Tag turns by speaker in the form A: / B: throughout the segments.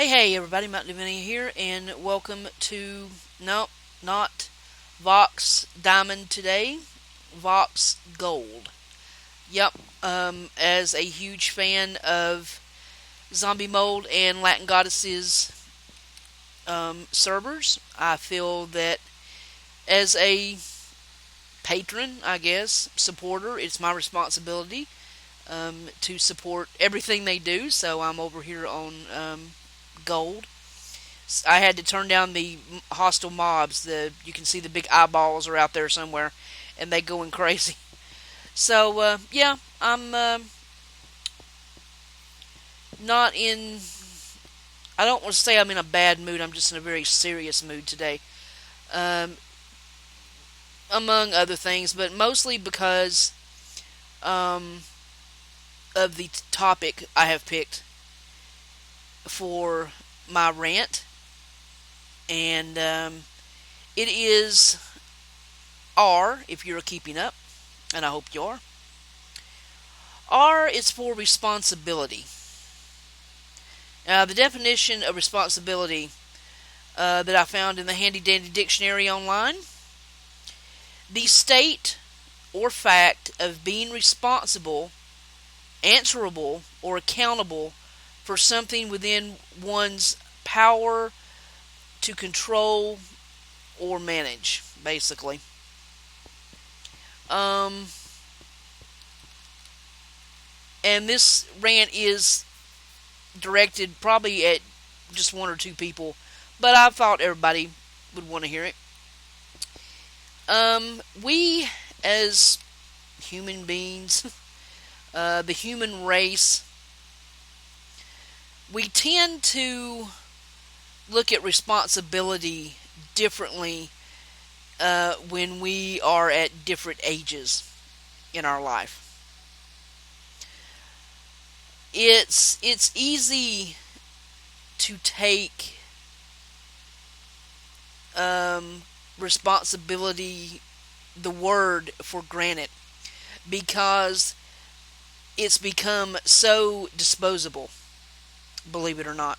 A: Hey everybody, MntDewMania's here, and welcome to, no, not Vox Diamond today, Vox Gold. Yep, as a huge fan of Zombie Mold and Latin Goddesses servers, I feel that as a patron, I guess, supporter, it's my responsibility to support everything they do, so I'm over here on Gold. I had to turn down the hostile mobs. You can see the big eyeballs are out there somewhere, and they going crazy. So yeah, I'm not in. I don't want to say I'm in a bad mood. I'm just in a very serious mood today, um, among other things, but mostly because um, of the topic I have picked for my rant, and it is R, if you're keeping up, and I hope you are. R is for responsibility. The definition of responsibility that I found in the handy dandy dictionary online: the state or fact of being responsible, answerable, or accountable for something within one's power to control or manage, basically. Um, and this rant is directed probably at just one or two people, but I thought everybody would want to hear it. We, as human beings, the human race, we tend to look at responsibility differently when we are at different ages in our life. It's easy to take responsibility, the word, for granted because it's become so disposable, believe it or not.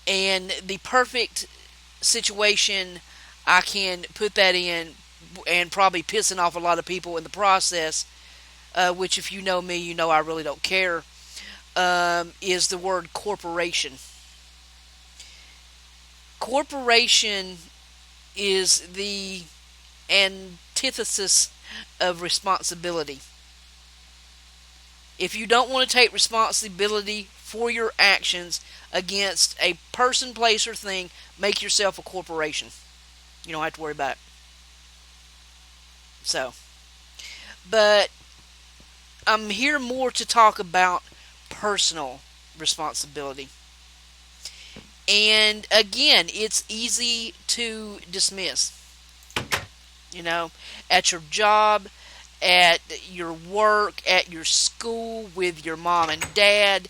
A: And the perfect situation I can put that in, and probably pissing off a lot of people in the process, which if you know me, you know I really don't care, is the word corporation. Corporation is the antithesis of responsibility. If you don't want to take responsibility for your actions against a person, place, or thing, make yourself a corporation. You don't have to worry about it. So, but I'm here more to talk about personal responsibility. And again, it's easy to dismiss. You know, at your job, at your work, at your school, with your mom and dad,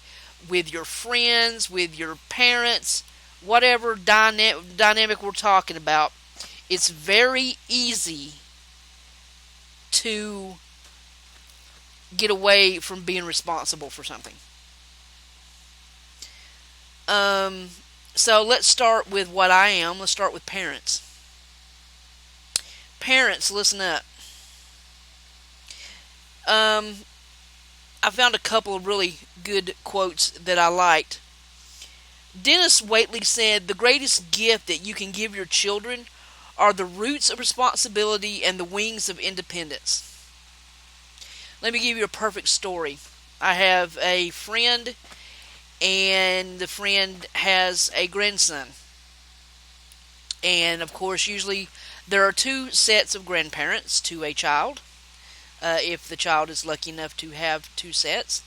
A: with your friends, with your parents, whatever dynamic we're talking about, it's very easy to get away from being responsible for something. So let's start with what I am. Let's start with parents. Parents, listen up. I found a couple of really good quotes that I liked. Dennis Waitley said, "The greatest gift that you can give your children are the roots of responsibility and the wings of independence." Let me give you a perfect story. I have a friend, and the friend has a grandson. And of course, usually there are two sets of grandparents to a child, if the child is lucky enough to have two sets.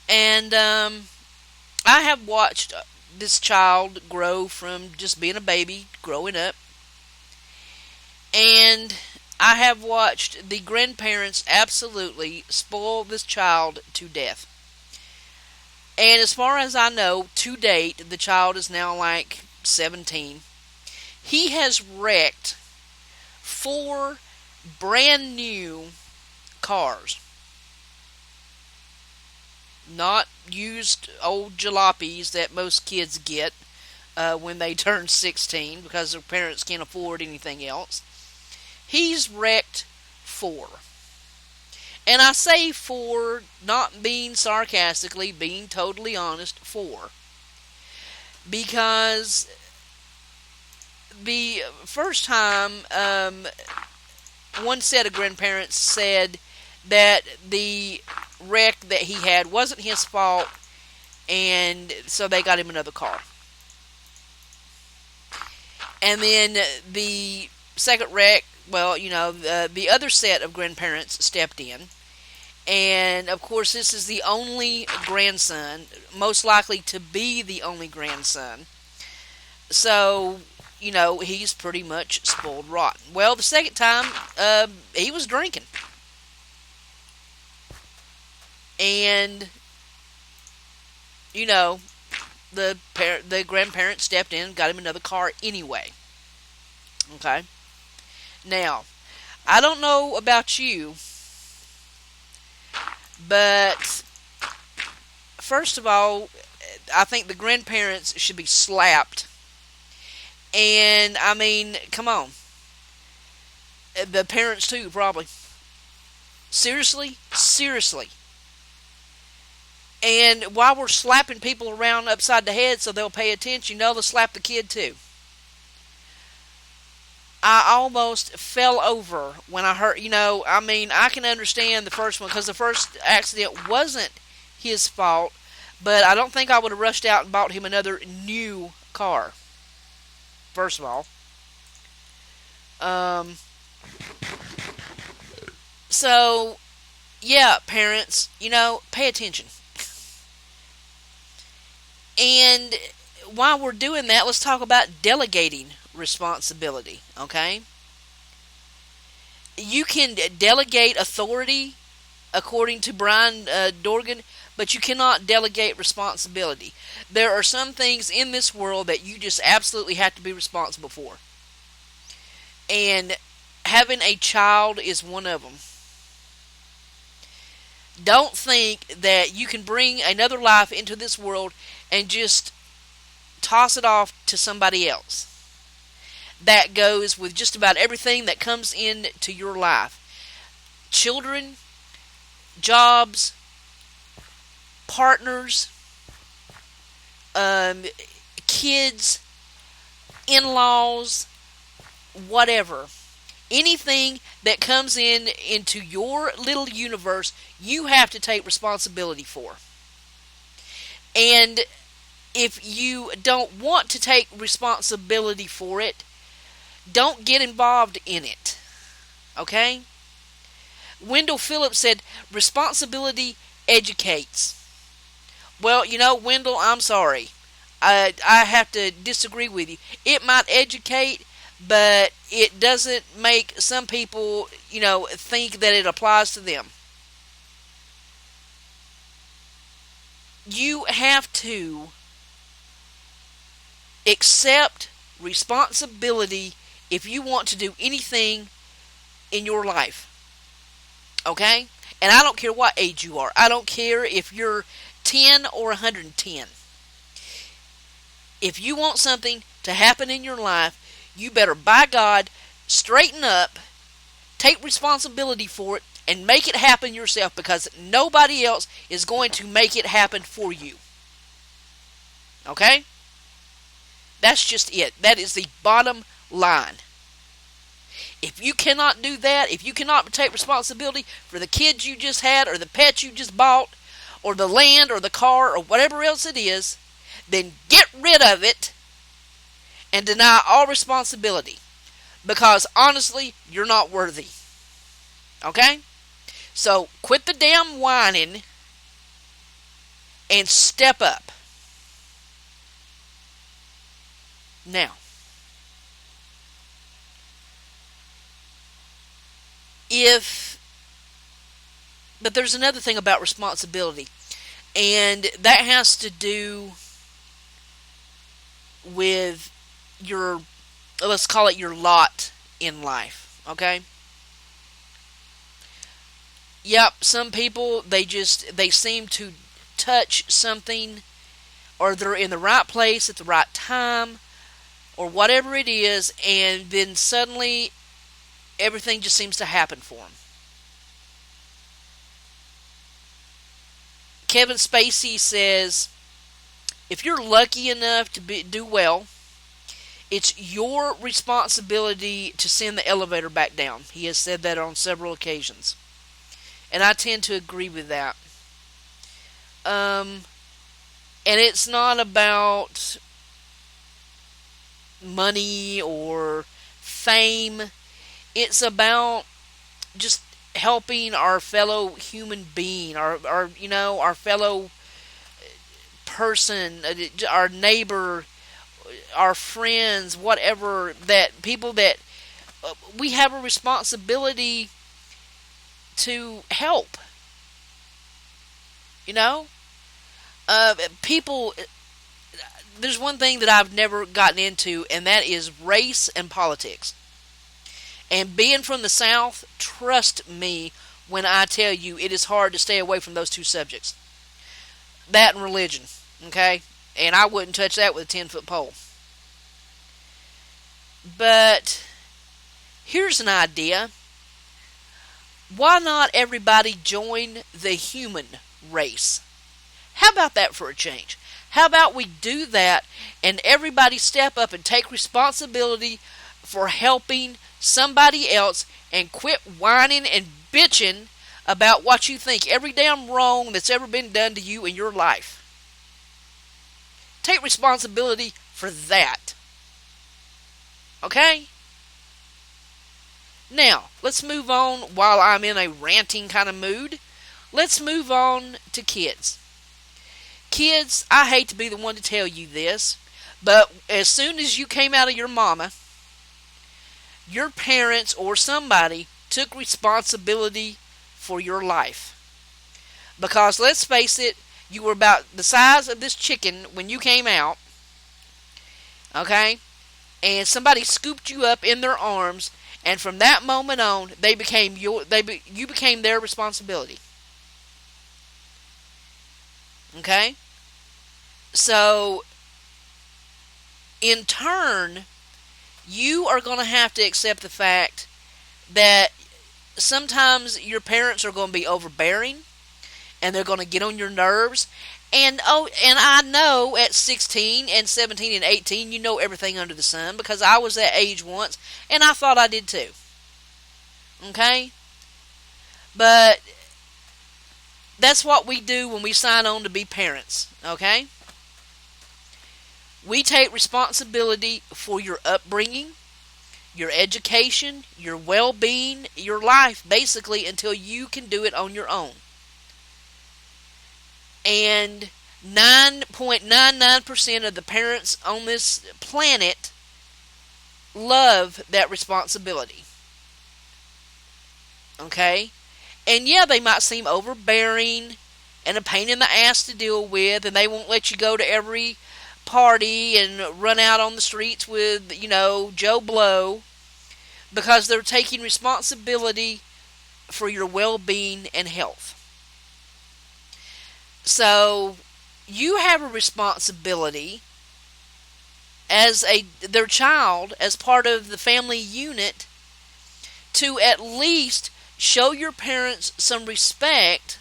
A: And I have watched this child grow from just being a baby, growing up. And I have watched the grandparents absolutely spoil this child to death. And as far as I know, to date, the child is now like 17. He has wrecked 4 brand new cars. not used old jalopies that most kids get when they turn 16 because their parents can't afford anything else. He's wrecked 4. And I say 4, not being sarcastically, being totally honest, 4. Because the first time, one set of grandparents said that the wreck that he had wasn't his fault, and so they got him another car. And then the second wreck, well, the other set of grandparents stepped in. And, of course, this is the only grandson, most likely to be the only grandson. So, he's pretty much spoiled rotten. Well, the second time, he was drinking. And, the grandparents stepped in and got him another car anyway. Okay? Now, I don't know about you, but first of all, I think the grandparents should be slapped. And, I mean, come on. The parents too, probably. Seriously? Seriously. And while we're slapping people around upside the head so they'll pay attention, they'll slap the kid too. I almost fell over when I heard, I can understand the first one because the first accident wasn't his fault, but I don't think I would have rushed out and bought him another new car. First of all. So, yeah, parents, pay attention. And while we're doing that, let's talk about delegating responsibility, okay? You can delegate authority, according to Brian Dorgan, but you cannot delegate responsibility. There are some things in this world that you just absolutely have to be responsible for. And having a child is one of them. Don't think that you can bring another life into this world and just toss it off to somebody else. That goes with just about everything that comes into your life. Children, jobs, partners, kids, in-laws, whatever. Anything that comes into your little universe, you have to take responsibility for. And if you don't want to take responsibility for it, don't get involved in it. Okay? Wendell Phillips said, responsibility educates. Well, Wendell, I'm sorry. I have to disagree with you. It might educate, but it doesn't make some people, think that it applies to them. You have to accept responsibility if you want to do anything in your life. Okay? And I don't care what age you are. I don't care if you're 10 or 110. If you want something to happen in your life, you better, by God, straighten up, take responsibility for it, and make it happen yourself, because nobody else is going to make it happen for you. Okay? That's just it. That is the bottom line. If you cannot do that, if you cannot take responsibility for the kids you just had, or the pet you just bought, or the land, or the car, or whatever else it is, then get rid of it and deny all responsibility. Because honestly, you're not worthy. Okay? So quit the damn whining and step up. Now, but there's another thing about responsibility, and that has to do with your, let's call it your lot in life, okay? Yep, some people, they seem to touch something, or they're in the right place at the right time, or whatever it is, and then suddenly everything just seems to happen for them. Kevin Spacey says, if you're lucky enough to do well, it's your responsibility to send the elevator back down. He has said that on several occasions. And I tend to agree with that. And it's not about money or fame. It's about just helping our fellow human being, our fellow person, our neighbor, our friends, whatever, that people that we have a responsibility to help. People, there's one thing that I've never gotten into, and that is race and politics. And being from the South, trust me when I tell you it is hard to stay away from those two subjects. That and religion, okay? And I wouldn't touch that with a 10-foot pole. But here's an idea. Why not everybody join the human race? How about that for a change? How about we do that and everybody step up and take responsibility for helping somebody else and quit whining and bitching about what you think every damn wrong that's ever been done to you in your life. Take responsibility for that. Okay? Now, let's move on while I'm in a ranting kind of mood. Let's move on to kids. Kids, I hate to be the one to tell you this, but as soon as you came out of your mama, your parents or somebody took responsibility for your life. Because let's face it, you were about the size of this chicken when you came out, okay? And somebody scooped you up in their arms, and from that moment on, you became their responsibility. Okay? So, in turn, you are going to have to accept the fact that sometimes your parents are going to be overbearing, and they're going to get on your nerves. And I know at 16 and 17 and 18, you know everything under the sun, because I was that age once, and I thought I did too. Okay? But that's what we do when we sign on to be parents. Okay? We take responsibility for your upbringing, your education, your well-being, your life, basically, until you can do it on your own. And 9.99% of the parents on this planet love that responsibility. Okay? And yeah, they might seem overbearing and a pain in the ass to deal with, and they won't let you go to every party and run out on the streets with, Joe Blow, because they're taking responsibility for your well-being and health. So, you have a responsibility as their child, as part of the family unit, to at least show your parents some respect.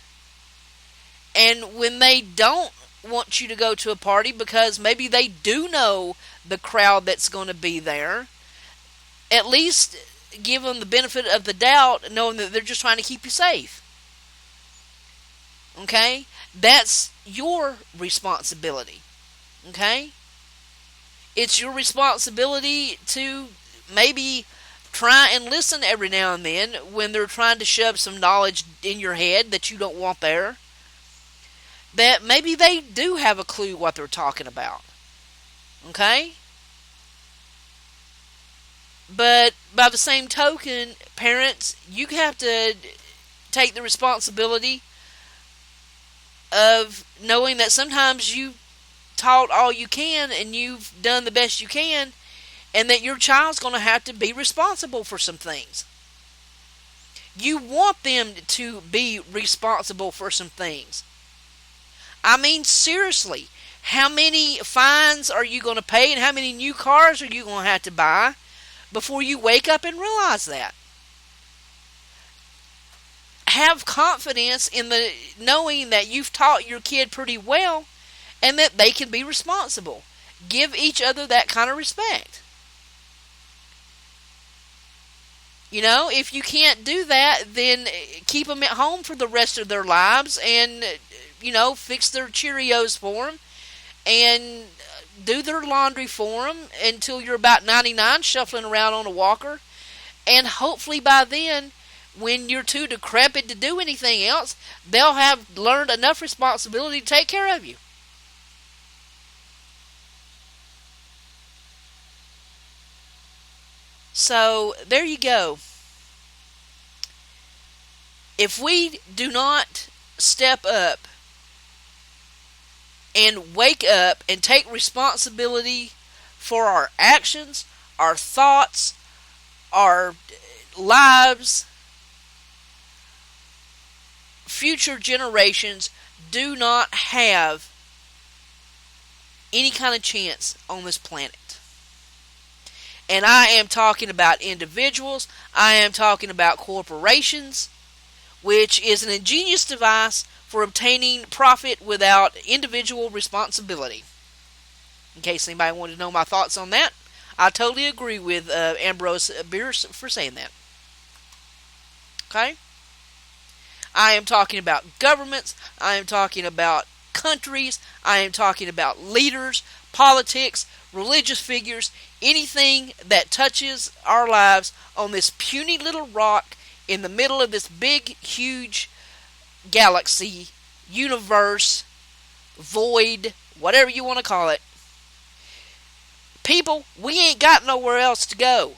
A: And when they don't want you to go to a party because maybe they do know the crowd that's going to be there, at least give them the benefit of the doubt, knowing that they're just trying to keep you safe. Okay? That's your responsibility. Okay? It's your responsibility to maybe try and listen every now and then when they're trying to shove some knowledge in your head that you don't want there. That maybe they do have a clue what they're talking about. Okay? But by the same token, parents, you have to take the responsibility of knowing that sometimes you taught all you can and you've done the best you can, and that your child's going to have to be responsible for some things. You want them to be responsible for some things. I mean, seriously, how many fines are you going to pay and how many new cars are you going to have to buy before you wake up and realize that? Have confidence in the knowing that you've taught your kid pretty well and that they can be responsible. Give each other that kind of respect. You know, if you can't do that, then keep them at home for the rest of their lives and, you know, fix their Cheerios for them and do their laundry for them until you're about 99, shuffling around on a walker. And hopefully by then, when you're too decrepit to do anything else, they'll have learned enough responsibility to take care of you. So, there you go. If we do not step up and wake up and take responsibility for our actions, our thoughts, our lives, future generations do not have any kind of chance on this planet. And I am talking about individuals. I am talking about corporations, which is an ingenious device for obtaining profit without individual responsibility. In case anybody wanted to know my thoughts on that, I totally agree with Ambrose Bierce for saying that. Okay? I am talking about governments. I am talking about countries. I am talking about leaders, politics, religious figures, anything that touches our lives on this puny little rock in the middle of this big, huge galaxy, universe, void, whatever you want to call it. People, we ain't got nowhere else to go.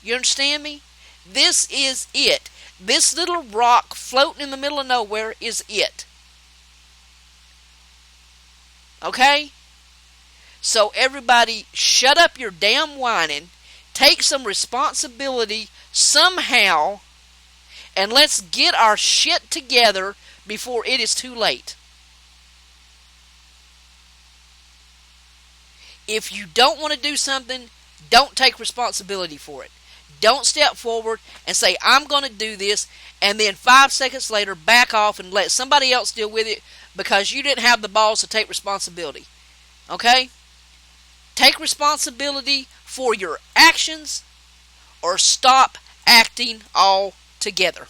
A: You understand me? This is it. This little rock floating in the middle of nowhere is it. Okay? So everybody, shut up your damn whining, take some responsibility somehow, and let's get our shit together before it is too late. If you don't want to do something, don't take responsibility for it. Don't step forward and say, I'm going to do this, and then 5 seconds later back off and let somebody else deal with it because you didn't have the balls to take responsibility. Okay? Take responsibility for your actions or stop acting altogether.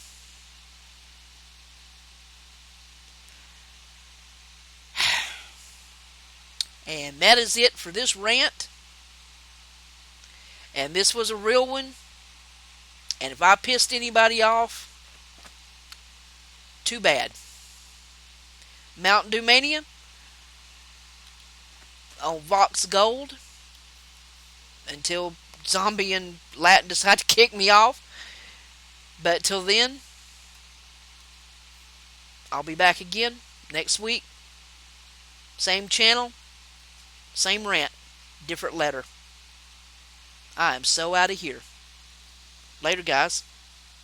A: And that is it for this rant. And this was a real one. And if I pissed anybody off, too bad. MntDewMania on Vox Gold until Zombie and Latin decide to kick me off. But till then, I'll be back again next week. Same channel, same rant, different letter. I am so out of here. Later, guys.